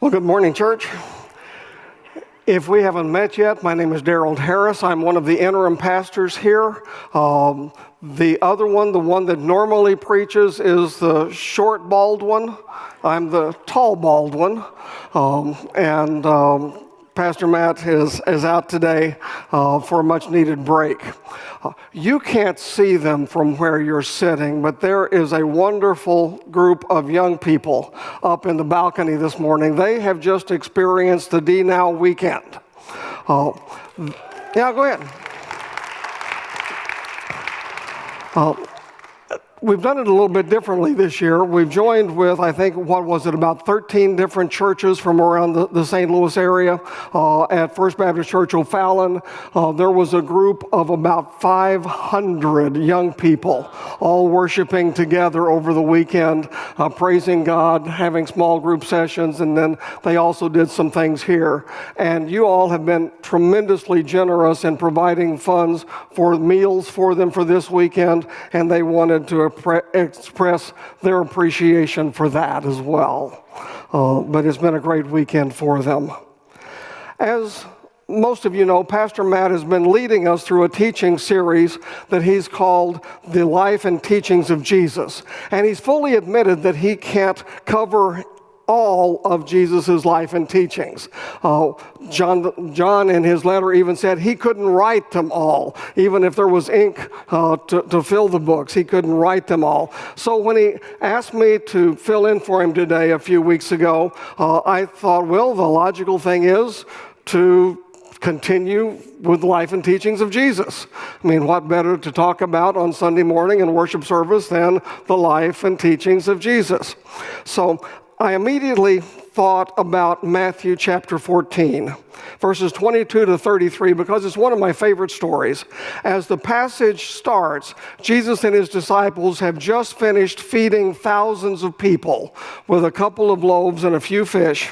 Well, good morning, church. If we haven't met yet, my name is Derald Harris. I'm one of the interim pastors here. The other one, the one that normally preaches, is the short, bald one. I'm the tall, bald one. Pastor Matt is out today for a much-needed break. You can't see them from where you're sitting, but there is a wonderful group of young people up in the balcony this morning. They have just experienced the D Now weekend. Yeah, go ahead. We've done it a little bit differently this year. We've joined with, I think, about 13 different churches from around the St. Louis area. At First Baptist Church O'Fallon, there was a group of about 500 young people all worshiping together over the weekend, praising God, having small group sessions, and then they also did some things here. And you all have been tremendously generous in providing funds for meals for them for this weekend, and they wanted to express their appreciation for that as well. But it's been a great weekend for them. As most of you know, Pastor Matt has been leading us through a teaching series that he's called The Life and Teachings of Jesus. And he's fully admitted that he can't cover all of Jesus' life and teachings. John in his letter even said he couldn't write them all. Even if there was ink to fill the books, he couldn't write them all. So when he asked me to fill in for him today a few weeks ago, I thought, well, the logical thing is to continue with the life and teachings of Jesus. I mean, what better to talk about on Sunday morning in worship service than the life and teachings of Jesus? So I immediately thought about Matthew chapter 14, verses 22 to 33, because it's one of my favorite stories. As the passage starts, Jesus and his disciples have just finished feeding thousands of people with a couple of loaves and a few fish.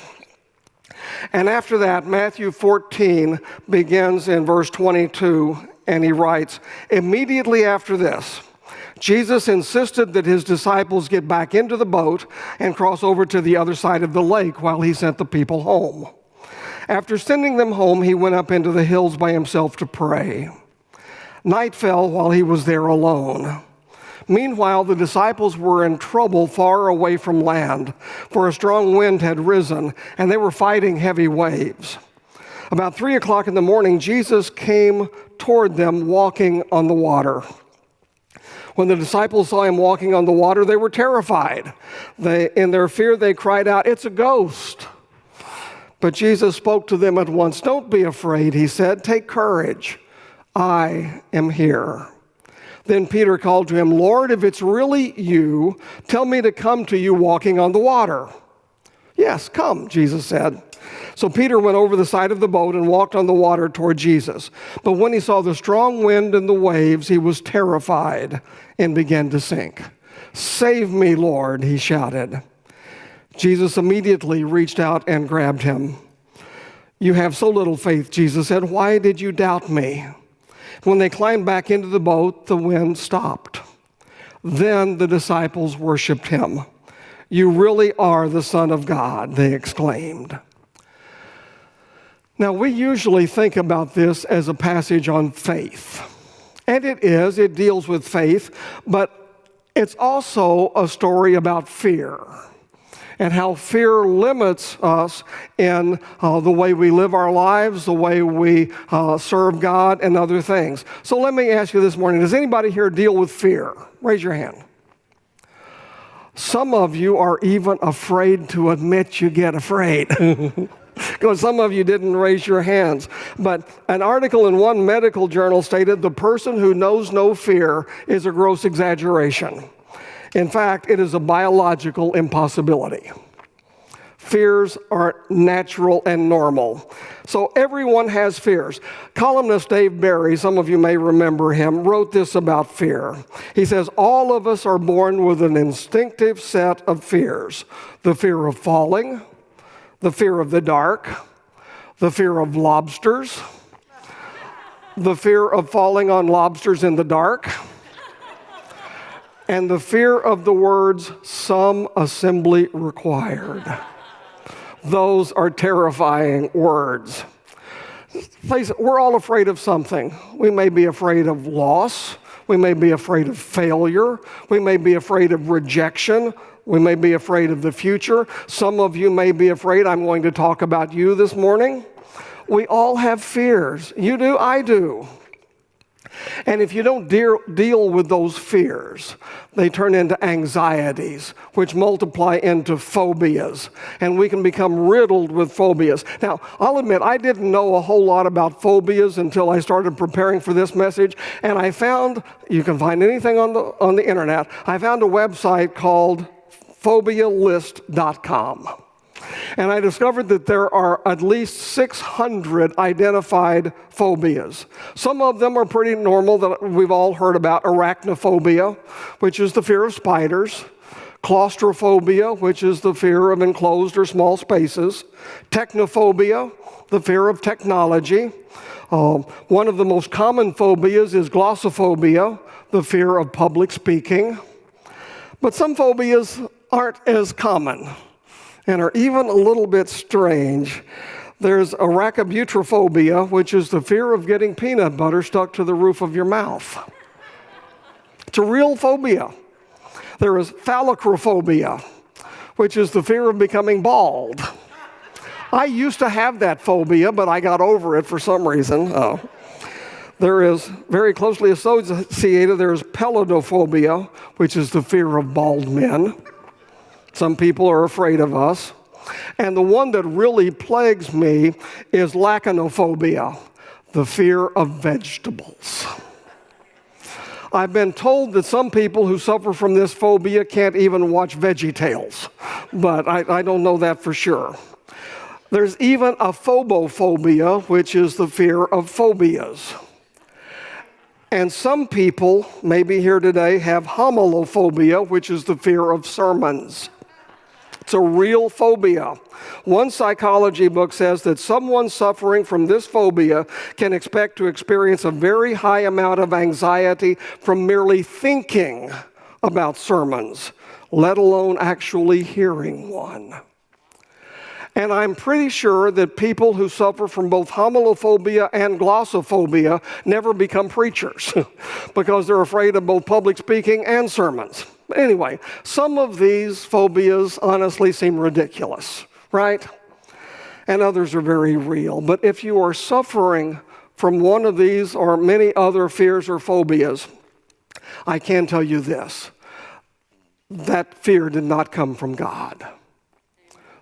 And after that, Matthew 14 begins in verse 22, and he writes, "Immediately after this, Jesus insisted that his disciples get back into the boat and cross over to the other side of the lake while he sent the people home. After sending them home, he went up into the hills by himself to pray. Night fell while he was there alone. Meanwhile, the disciples were in trouble far away from land, for a strong wind had risen, and they were fighting heavy waves. About 3 o'clock in the morning, Jesus came toward them walking on the water. When the disciples saw him walking on the water, they were terrified. In their fear, they cried out, 'It's a ghost!' But Jesus spoke to them at once. 'Don't be afraid,' he said. 'Take courage. I am here.' Then Peter called to him, 'Lord, if it's really you, tell me to come to you walking on the water.' 'Yes, come,' Jesus said. So Peter went over the side of the boat and walked on the water toward Jesus. But when he saw the strong wind and the waves, he was terrified and began to sink. 'Save me, Lord,' he shouted. Jesus immediately reached out and grabbed him. 'You have so little faith,' Jesus said. 'Why did you doubt me?' When they climbed back into the boat, the wind stopped. Then the disciples worshiped him. 'You really are the Son of God,' they exclaimed." Now, we usually think about this as a passage on faith. And it is, it deals with faith, but it's also a story about fear and how fear limits us in the way we live our lives, the way we serve God, and other things. So let me ask you this morning, does anybody here deal with fear? Raise your hand. Some of you are even afraid to admit you get afraid. Because some of you didn't raise your hands. But an article in one medical journal stated the person who knows no fear is a gross exaggeration. In fact, it is a biological impossibility. Fears are natural and normal. So everyone has fears. Columnist Dave Barry, some of you may remember him, wrote this about fear. He says, all of us are born with an instinctive set of fears. The fear of falling, the fear of the dark, the fear of lobsters, the fear of falling on lobsters in the dark, and the fear of the words, "some assembly required." Those are terrifying words. Face it, we're all afraid of something. We may be afraid of loss. We may be afraid of failure. We may be afraid of rejection. We may be afraid of the future. Some of you may be afraid. I'm going to talk about you this morning. We all have fears. You do, I do. And if you don't deal with those fears, they turn into anxieties, which multiply into phobias. And we can become riddled with phobias. Now, I'll admit, I didn't know a whole lot about phobias until I started preparing for this message. And I found, you can find anything on the internet, I found a website called phobialist.com. And I discovered that there are at least 600 identified phobias. Some of them are pretty normal that we've all heard about. Arachnophobia, which is the fear of spiders. Claustrophobia, which is the fear of enclosed or small spaces. Technophobia, the fear of technology. One of the most common phobias is glossophobia, the fear of public speaking. But some phobias aren't as common and are even a little bit strange. There's arachibutyrophobia, which is the fear of getting peanut butter stuck to the roof of your mouth. It's a real phobia. There is phalacrophobia, which is the fear of becoming bald. I used to have that phobia, but I got over it for some reason. There is very closely associated, there is peladophobia, which is the fear of bald men. Some people are afraid of us. And the one that really plagues me is lachanophobia, the fear of vegetables. I've been told that some people who suffer from this phobia can't even watch VeggieTales, but I don't know that for sure. There's even a phobophobia, which is the fear of phobias. And some people, maybe here today, have homilophobia, which is the fear of sermons. It's a real phobia. One psychology book says that someone suffering from this phobia can expect to experience a very high amount of anxiety from merely thinking about sermons, let alone actually hearing one. And I'm pretty sure that people who suffer from both homilophobia and glossophobia never become preachers because they're afraid of both public speaking and sermons. But anyway, some of these phobias honestly seem ridiculous, right? And others are very real. But if you are suffering from one of these or many other fears or phobias, I can tell you this: that fear did not come from God.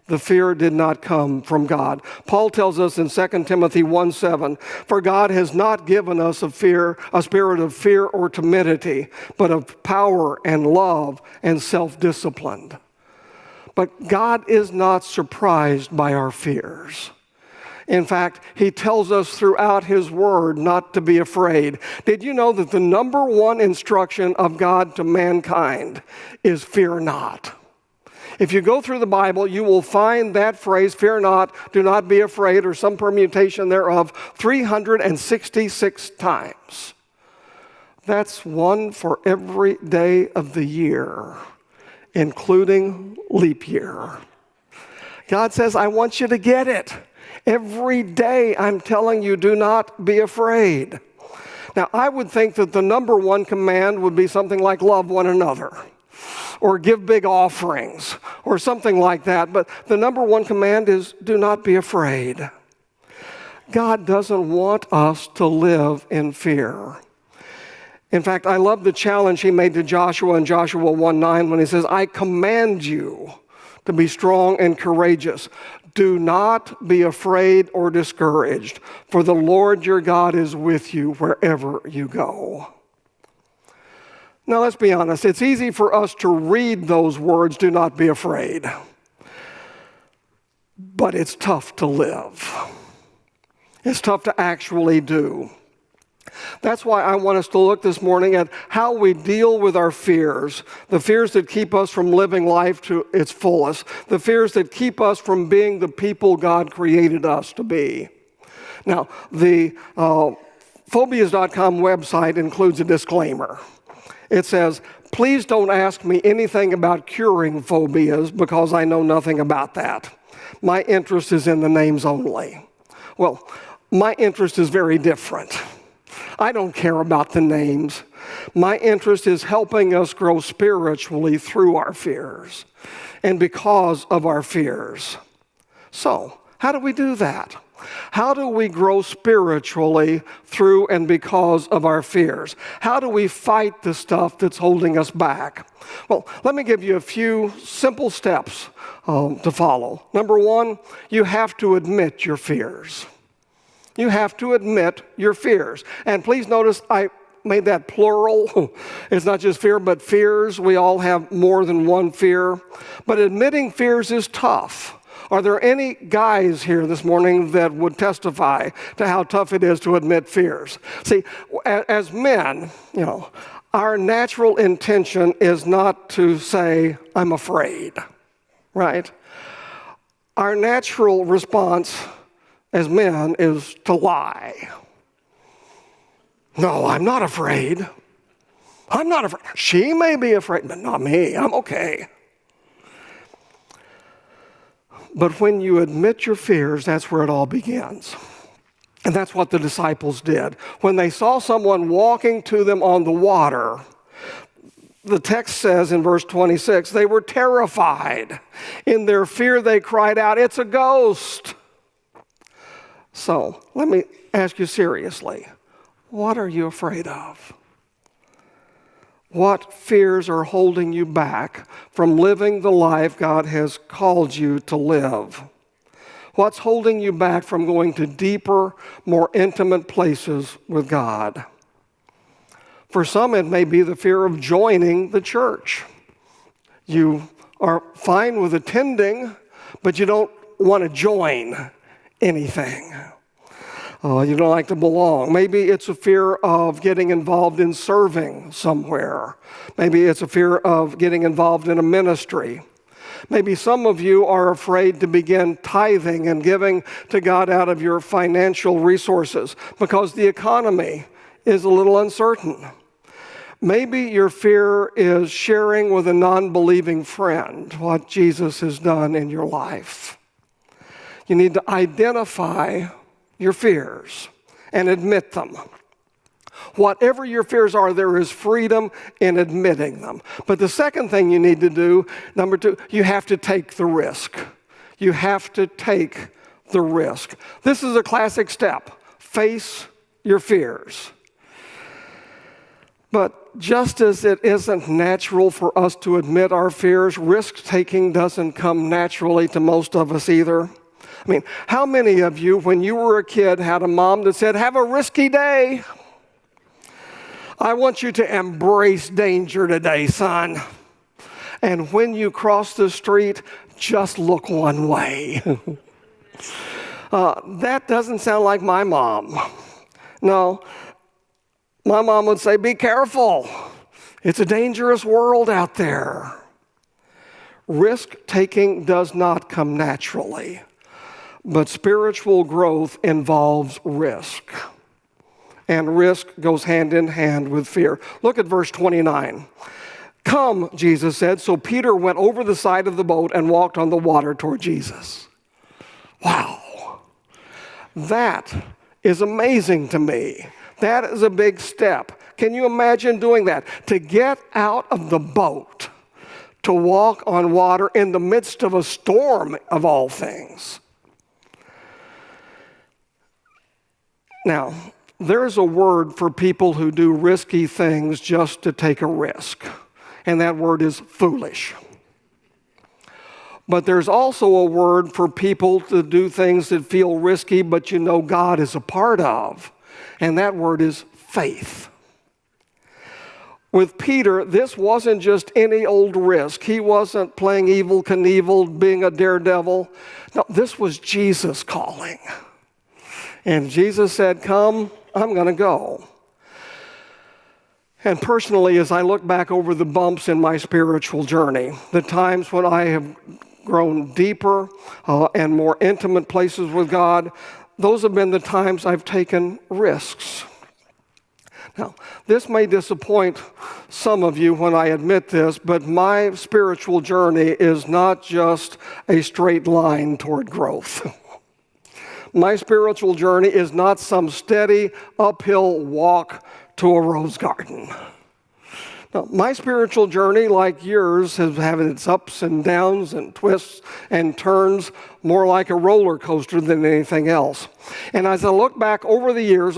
The fear did not come from God. Paul tells us in 2 Timothy 1:7, "For God has not given us a spirit of fear or timidity, but of power and love and self-discipline." But God is not surprised by our fears. In fact, he tells us throughout his word not to be afraid. Did you know that the number one instruction of God to mankind is fear not? If you go through the Bible, you will find that phrase, fear not, do not be afraid, or some permutation thereof, 366 times. That's one for every day of the year, including leap year. God says, I want you to get it. Every day I'm telling you, do not be afraid. Now, I would think that the number one command would be something like love one another, or give big offerings, or something like that. But the number one command is do not be afraid. God doesn't want us to live in fear. In fact, I love the challenge he made to Joshua in Joshua 1:9 when he says, I command you to be strong and courageous. Do not be afraid or discouraged, for the Lord your God is with you wherever you go. Now, let's be honest. It's easy for us to read those words, do not be afraid. But it's tough to live. It's tough to actually do. That's why I want us to look this morning at how we deal with our fears, the fears that keep us from living life to its fullest, the fears that keep us from being the people God created us to be. Now, the phobias.com website includes a disclaimer. It says, please don't ask me anything about curing phobias because I know nothing about that. My interest is in the names only. Well, my interest is very different. I don't care about the names. My interest is helping us grow spiritually through our fears and because of our fears. So, how do we do that? How do we grow spiritually through and because of our fears? How do we fight the stuff that's holding us back? Well, let me give you a few simple steps to follow. Number one, you have to admit your fears. You have to admit your fears. And please notice I made that plural. It's not just fear, but fears. We all have more than one fear. But admitting fears is tough. Are there any guys here this morning that would testify to how tough it is to admit fears? See, as men, our natural intention is not to say, I'm afraid, right? Our natural response as men is to lie. No, I'm not afraid. I'm not afraid. She may be afraid, but not me. I'm okay. But when you admit your fears, that's where it all begins. And that's what the disciples did. When they saw someone walking to them on the water, the text says in verse 26, they were terrified. In their fear, they cried out, "It's a ghost." So, let me ask you seriously, what are you afraid of? What fears are holding you back from living the life God has called you to live? What's holding you back from going to deeper, more intimate places with God? For some, it may be the fear of joining the church. You are fine with attending, but you don't want to join anything. You don't like to belong. Maybe it's a fear of getting involved in serving somewhere. Maybe it's a fear of getting involved in a ministry. Maybe some of you are afraid to begin tithing and giving to God out of your financial resources because the economy is a little uncertain. Maybe your fear is sharing with a non-believing friend what Jesus has done in your life. You need to identify your fears and admit them. Whatever your fears are, there is freedom in admitting them. But the second thing you need to do, number two, you have to take the risk. You have to take the risk. This is a classic step. Face your fears. But just as it isn't natural for us to admit our fears, risk-taking doesn't come naturally to most of us either. I mean, how many of you, when you were a kid, had a mom that said, "Have a risky day. I want you to embrace danger today, son. And when you cross the street, just look one way." That doesn't sound like my mom. No, my mom would say, "Be careful. It's a dangerous world out there." Risk-taking does not come naturally. But spiritual growth involves risk. And risk goes hand in hand with fear. Look at verse 29. "Come," Jesus said. So Peter went over the side of the boat and walked on the water toward Jesus. Wow. That is amazing to me. That is a big step. Can you imagine doing that? To get out of the boat, to walk on water in the midst of a storm of all things. Now, there's a word for people who do risky things just to take a risk, and that word is foolish. But there's also a word for people to do things that feel risky, but you know God is a part of, and that word is faith. With Peter, this wasn't just any old risk. He wasn't playing Evel Knievel, being a daredevil. No, this was Jesus calling. And Jesus said, "Come, I'm going to go." And personally, as I look back over the bumps in my spiritual journey, the times when I have grown deeper and more intimate places with God, those have been the times I've taken risks. Now, this may disappoint some of you when I admit this, but my spiritual journey is not just a straight line toward growth. My spiritual journey is not some steady uphill walk to a rose garden. Now, my spiritual journey, like yours, has had its ups and downs and twists and turns, more like a roller coaster than anything else. And as I look back over the years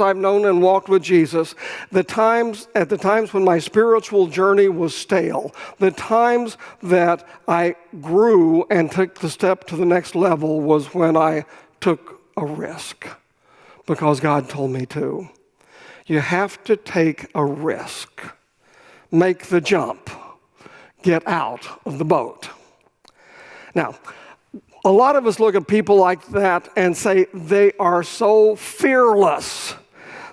I've known and walked with Jesus, at the times when my spiritual journey was stale, the times that I grew and took the step to the next level was when I took a risk, because God told me to. You have to take a risk. Make the jump. Get out of the boat. Now, a lot of us look at people like that and say they are so fearless.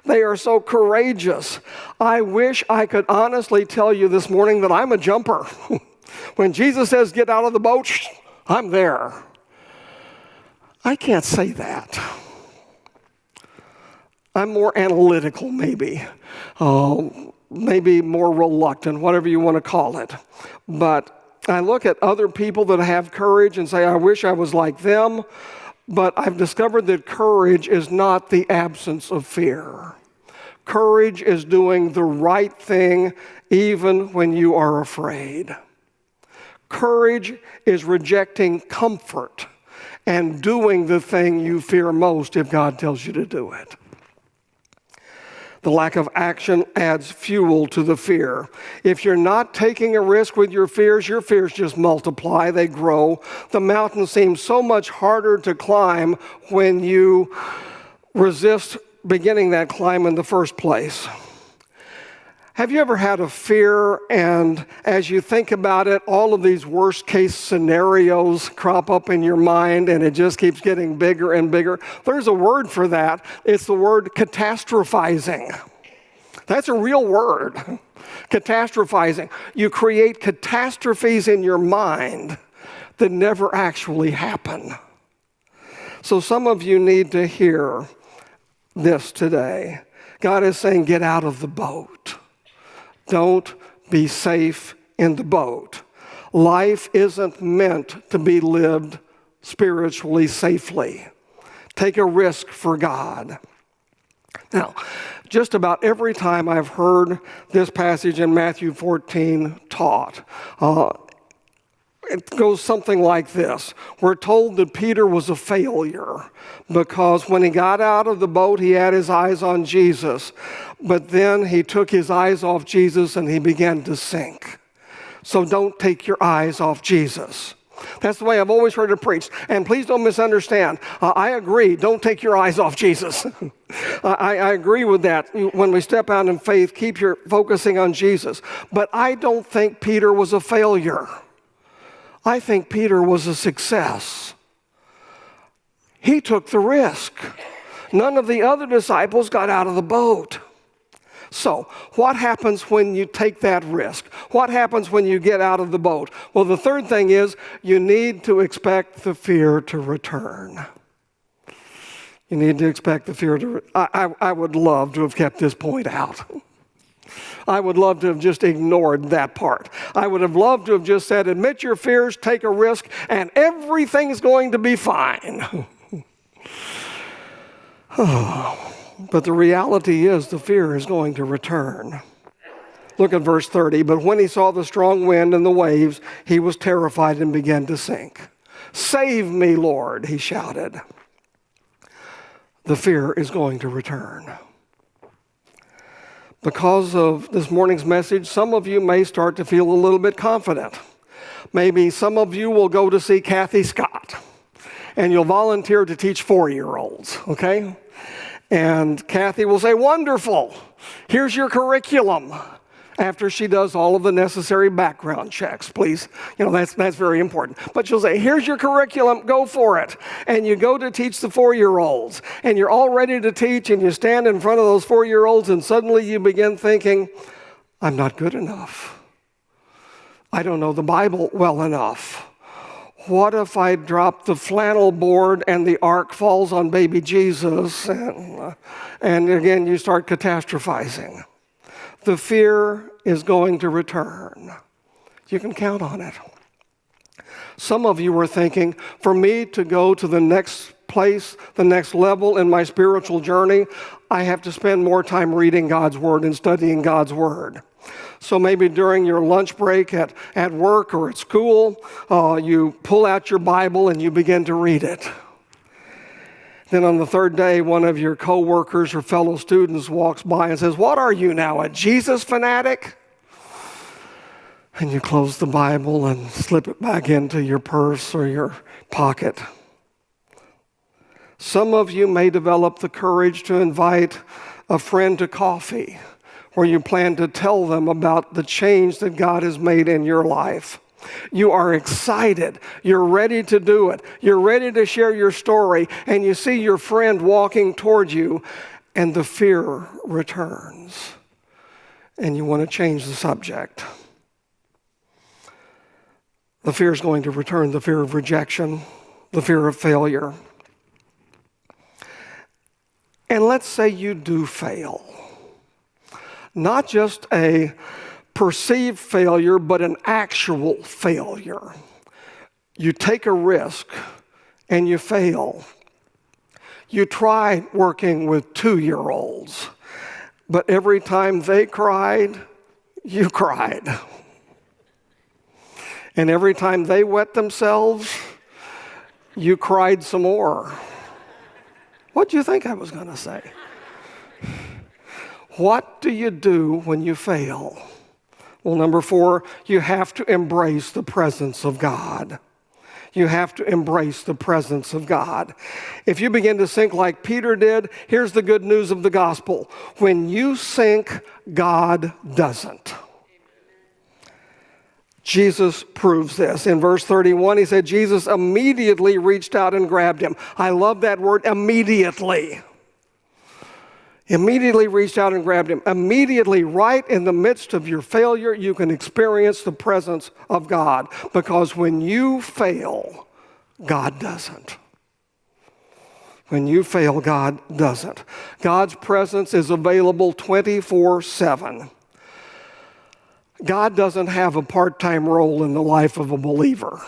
They are so courageous. I wish I could honestly tell you this morning that I'm a jumper. When Jesus says get out of the boat, I'm there. I can't say that. I'm more analytical, maybe. Maybe more reluctant, whatever you want to call it. But I look at other people that have courage and say, I wish I was like them. But I've discovered that courage is not the absence of fear. Courage is doing the right thing even when you are afraid. Courage is rejecting comfort and doing the thing you fear most if God tells you to do it. The lack of action adds fuel to the fear. If you're not taking a risk with your fears just multiply, they grow. The mountain seems so much harder to climb when you resist beginning that climb in the first place. Have you ever had a fear, and as you think about it, all of these worst case scenarios crop up in your mind and it just keeps getting bigger and bigger? There's a word for that. It's the word catastrophizing. That's a real word, catastrophizing. You create catastrophes in your mind that never actually happen. So some of you need to hear this today. God is saying, get out of the boat. Don't be safe in the boat. Life isn't meant to be lived spiritually safely. Take a risk for God. Now, just about every time I've heard this passage in Matthew 14 taught, it goes something like this. We're told that Peter was a failure because when he got out of the boat, he had his eyes on Jesus. But then he took his eyes off Jesus and he began to sink. So don't take your eyes off Jesus. That's the way I've always heard it preached. And please don't misunderstand. I agree. Don't take your eyes off Jesus. I agree with that. When we step out in faith, keep your focusing on Jesus. But I don't think Peter was a failure. I think Peter was a success. He took the risk. None of the other disciples got out of the boat. So, what happens when you take that risk? What happens when you get out of the boat? Well, the third thing is you need to expect the fear to return. You need to expect the fear to I would love to have kept this point out. I would love to have just ignored that part. I would have loved to have just said, admit your fears, take a risk, and everything's going to be fine. But the reality is the fear is going to return. Look at verse 30. But when he saw the strong wind and the waves, he was terrified and began to sink. Save me, Lord, he shouted. The fear is going to return. Because of this morning's message, some of you may start to feel a little bit confident. Maybe some of you will go to see Kathy Scott, and you'll volunteer to teach 4-year-olds, okay? And Kathy will say, wonderful, here's your curriculum. After she does all of the necessary background checks, please. That's very important. But she'll say, here's your curriculum, go for it. And you go to teach the 4-year-olds. And you're all ready to teach, and you stand in front of those 4-year-olds, and suddenly you begin thinking, I'm not good enough. I don't know the Bible well enough. What if I drop the flannel board and the ark falls on baby Jesus? And again, you start catastrophizing. The fear is going to return. You can count on it. Some of you were thinking, for me to go to the next place, the next level in my spiritual journey, I have to spend more time reading God's Word and studying God's Word. So maybe during your lunch break at work or at school, you pull out your Bible and you begin to read it. Then on the third day, one of your coworkers or fellow students walks by and says, "What are you now, a Jesus fanatic?" And you close the Bible and slip it back into your purse or your pocket. Some of you may develop the courage to invite a friend to coffee, where you plan to tell them about the change that God has made in your life. You are excited. You're ready to do it. You're ready to share your story, and you see your friend walking towards you, and the fear returns, and you want to change the subject. The fear is going to return, the fear of rejection, the fear of failure. And let's say you do fail. Not just a perceived failure, but an actual failure. You take a risk and you fail. You try working with 2-year-olds, but every time they cried, you cried. And every time they wet themselves, you cried some more. What do you think I was going to say? What do you do when you fail? Well, number 4, you have to embrace the presence of God. You have to embrace the presence of God. If you begin to sink like Peter did, here's the good news of the gospel. When you sink, God doesn't. Jesus proves this. In verse 31, he said, Jesus immediately reached out and grabbed him. I love that word, immediately. Immediately reached out and grabbed him. Immediately, right in the midst of your failure, you can experience the presence of God. Because when you fail, God doesn't. When you fail, God doesn't. God's presence is available 24/7. God doesn't have a part-time role in the life of a believer.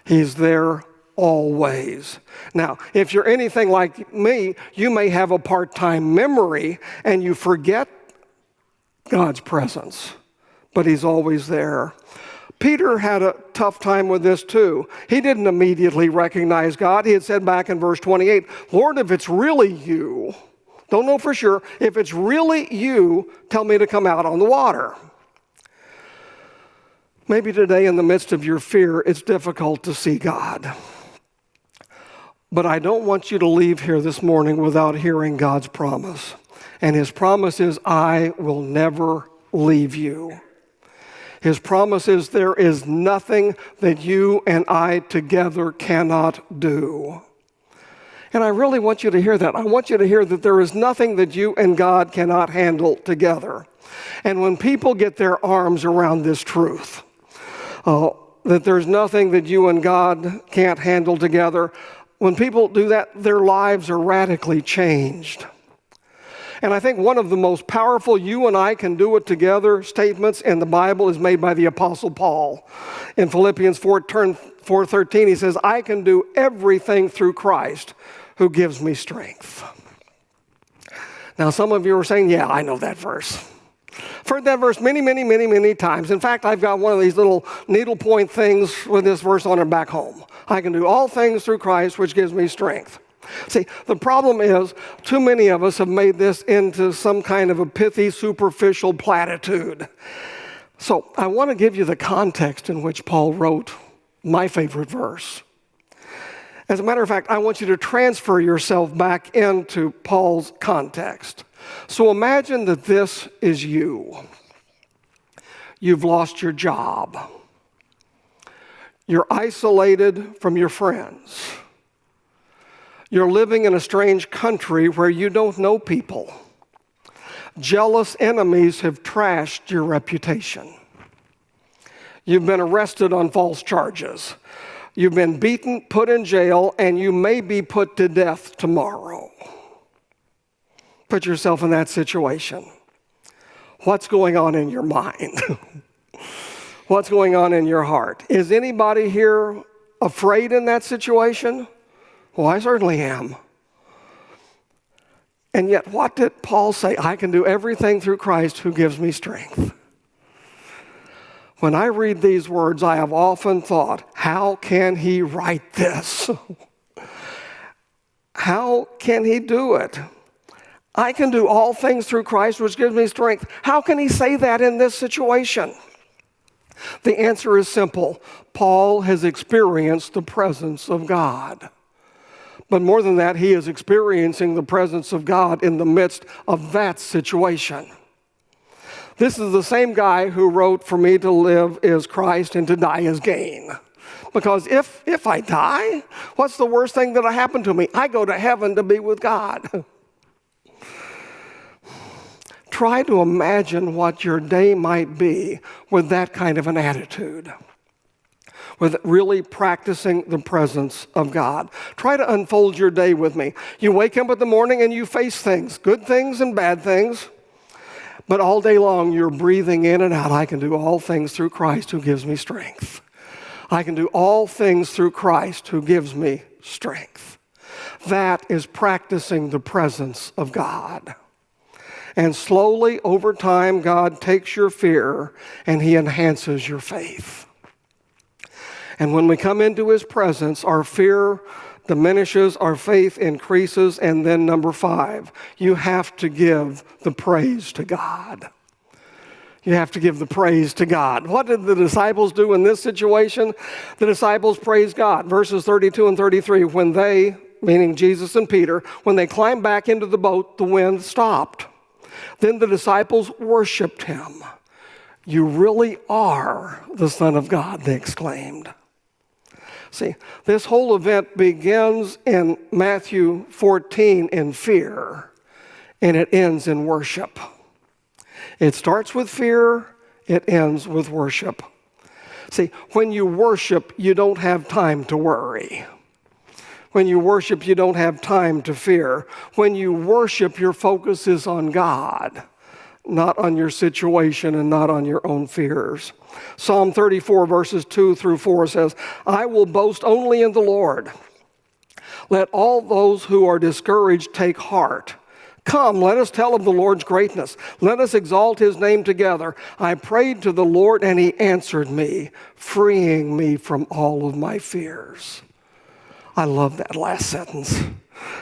He's there always. Now, if you're anything like me, you may have a part-time memory and you forget God's presence, but he's always there. Peter had a tough time with this too. He didn't immediately recognize God. He had said back in verse 28, Lord, if it's really you, don't know for sure, if it's really you, tell me to come out on the water. Maybe today in the midst of your fear, it's difficult to see God. But I don't want you to leave here this morning without hearing God's promise. And his promise is, I will never leave you. His promise is, there is nothing that you and I together cannot do. And I really want you to hear that. I want you to hear that there is nothing that you and God cannot handle together. And when people get their arms around this truth, that there's nothing that you and God can't handle together, when people do that, their lives are radically changed. And I think one of the most powerful you and I can do it together statements in the Bible is made by the Apostle Paul. In Philippians 4:13, he says, I can do everything through Christ who gives me strength. Now, some of you are saying, yeah, I know that verse. I've heard that verse many times. In fact, I've got one of these little needlepoint things with this verse on it back home. I can do all things through Christ, which gives me strength. See, the problem is too many of us have made this into some kind of a pithy, superficial platitude. So I want to give you the context in which Paul wrote my favorite verse. As a matter of fact, I want you to transfer yourself back into Paul's context. So imagine that this is you. You've lost your job. You're isolated from your friends. You're living in a strange country where you don't know people. Jealous enemies have trashed your reputation. You've been arrested on false charges. You've been beaten, put in jail, and you may be put to death tomorrow. Put yourself in that situation. What's going on in your mind? What's going on in your heart? Is anybody here afraid in that situation? Well, I certainly am. And yet, what did Paul say? I can do everything through Christ who gives me strength. When I read these words, I have often thought, how can he write this? How can he do it? I can do all things through Christ, which gives me strength. How can he say that in this situation? The answer is simple. Paul has experienced the presence of God. But more than that, he is experiencing the presence of God in the midst of that situation. This is the same guy who wrote, "For me to live is Christ and to die is gain." Because if I die, what's the worst thing that'll happen to me? I go to heaven to be with God. Try to imagine what your day might be with that kind of an attitude, with really practicing the presence of God. Try to unfold your day with me. You wake up in the morning and you face things, good things and bad things. But all day long, you're breathing in and out. I can do all things through Christ who gives me strength. I can do all things through Christ who gives me strength. That is practicing the presence of God. And slowly, over time, God takes your fear and he enhances your faith. And when we come into his presence, our fear diminishes, our faith increases, and then number 5, you have to give the praise to God. You have to give the praise to God. What did the disciples do in this situation? The disciples praised God. Verses 32 and 33, when they, meaning Jesus and Peter, when they climbed back into the boat, the wind stopped. Then the disciples worshiped him. "You really are the Son of God," they exclaimed. See, this whole event begins in Matthew 14 in fear, and it ends in worship. It starts with fear, it ends with worship. See, when you worship, you don't have time to worry. When you worship, you don't have time to fear. When you worship, your focus is on God, not on your situation and not on your own fears. Psalm 34 verses 2 through 4 says, "I will boast only in the Lord. Let all those who are discouraged take heart. Come, let us tell of the Lord's greatness. Let us exalt his name together. I prayed to the Lord and he answered me, freeing me from all of my fears." I love that last sentence.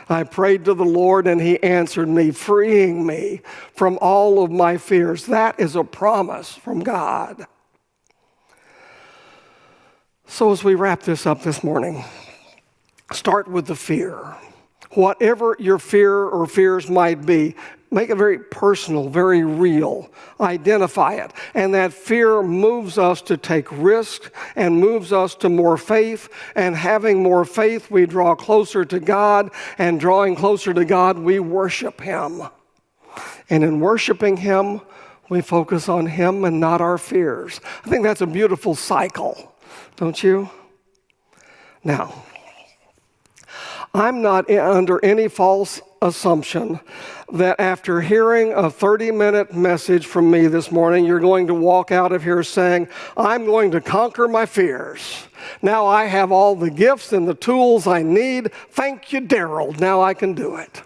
I prayed to the Lord and he answered me, freeing me from all of my fears. That is a promise from God. So as we wrap this up this morning, start with the fear. Whatever your fear or fears might be, make it very personal, very real. Identify it. And that fear moves us to take risks and moves us to more faith. And having more faith, we draw closer to God. And drawing closer to God, we worship him. And in worshiping him, we focus on him and not our fears. I think that's a beautiful cycle, don't you? Now, I'm not under any false assumption that after hearing a 30-minute message from me this morning, you're going to walk out of here saying, "I'm going to conquer my fears. Now I have all the gifts and the tools I need. Thank you, Derald. Now I can do it."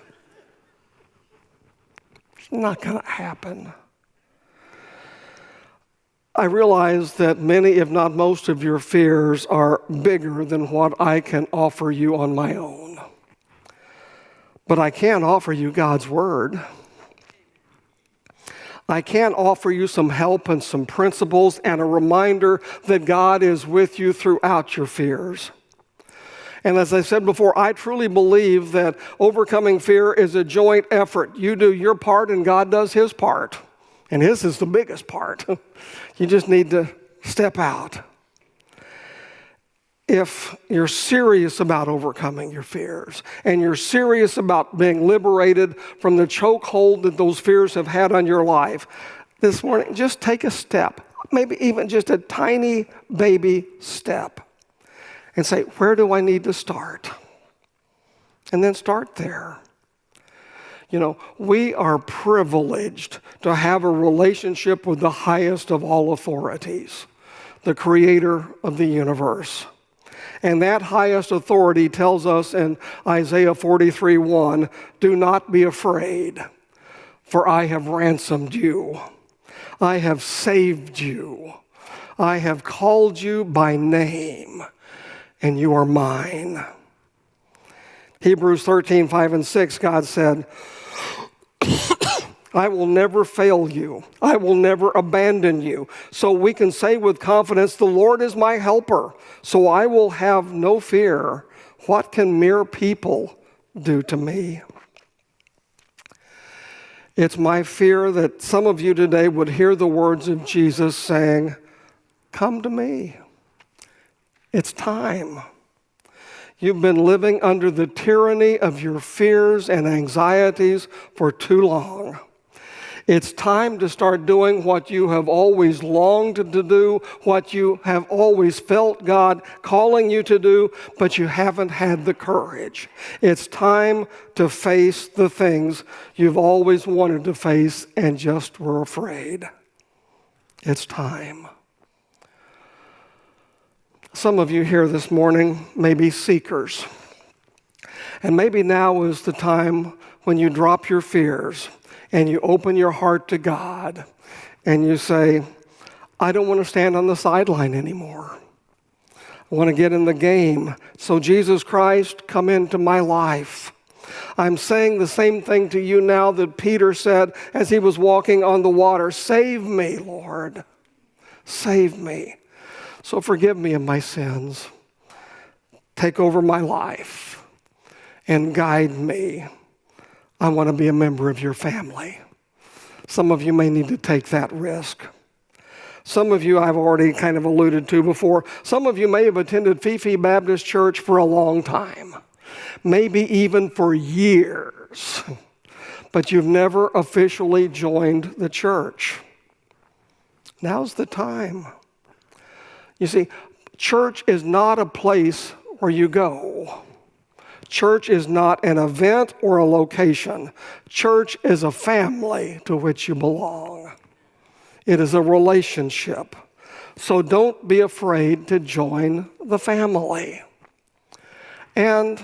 It's not going to happen. I realize that many, if not most of your fears are bigger than what I can offer you on my own. But I can offer you God's word. I can offer you some help and some principles and a reminder that God is with you throughout your fears. And as I said before, I truly believe that overcoming fear is a joint effort. You do your part and God does his part. And his is the biggest part. You just need to step out. If you're serious about overcoming your fears and you're serious about being liberated from the chokehold that those fears have had on your life, this morning, just take a step, maybe even just a tiny baby step, and say, where do I need to start? And then start there. You know, we are privileged to have a relationship with the highest of all authorities, the creator of the universe. And that highest authority tells us in Isaiah 43:1, do not be afraid, for I have ransomed you. I have saved you. I have called you by name, and you are mine. Hebrews 13:5-6, God said, I will never fail you. I will never abandon you. So we can say with confidence, the Lord is my helper, so I will have no fear. What can mere people do to me? It's my fear that some of you today would hear the words of Jesus saying, come to me. It's time. You've been living under the tyranny of your fears and anxieties for too long. It's time to start doing what you have always longed to do, what you have always felt God calling you to do, but you haven't had the courage. It's time to face the things you've always wanted to face and just were afraid. It's time. Some of you here this morning may be seekers. And maybe now is the time when you drop your fears and you open your heart to God and you say, I don't want to stand on the sideline anymore. I want to get in the game. So Jesus Christ, come into my life. I'm saying the same thing to you now that Peter said as he was walking on the water. Save me, Lord. Save me. So forgive me of my sins. Take over my life and guide me. I want to be a member of your family. Some of you may need to take that risk. Some of you I've already kind of alluded to before. Some of you may have attended Fifi Baptist Church for a long time, maybe even for years, but you've never officially joined the church. Now's the time. You see, church is not a place where you go. Church is not an event or a location. Church is a family to which you belong. It is a relationship. So don't be afraid to join the family. And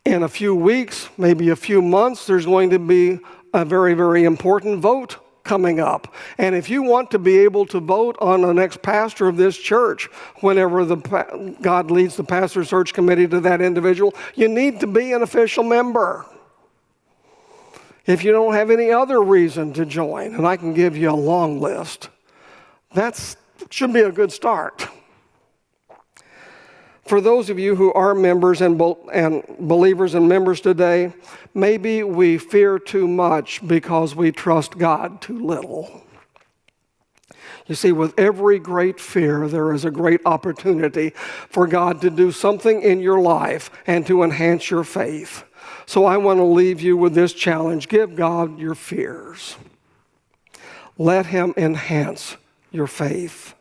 in a few weeks, maybe a few months, there's going to be a very, very important vote coming up. And if you want to be able to vote on the next pastor of this church, whenever God leads the pastor search committee to that individual, you need to be an official member. If you don't have any other reason to join, and I can give you a long list, that should be a good start. For those of you who are members and believers and members today, maybe we fear too much because we trust God too little. You see, with every great fear, there is a great opportunity for God to do something in your life and to enhance your faith. So I want to leave you with this challenge. Give God your fears. Let Him enhance your faith.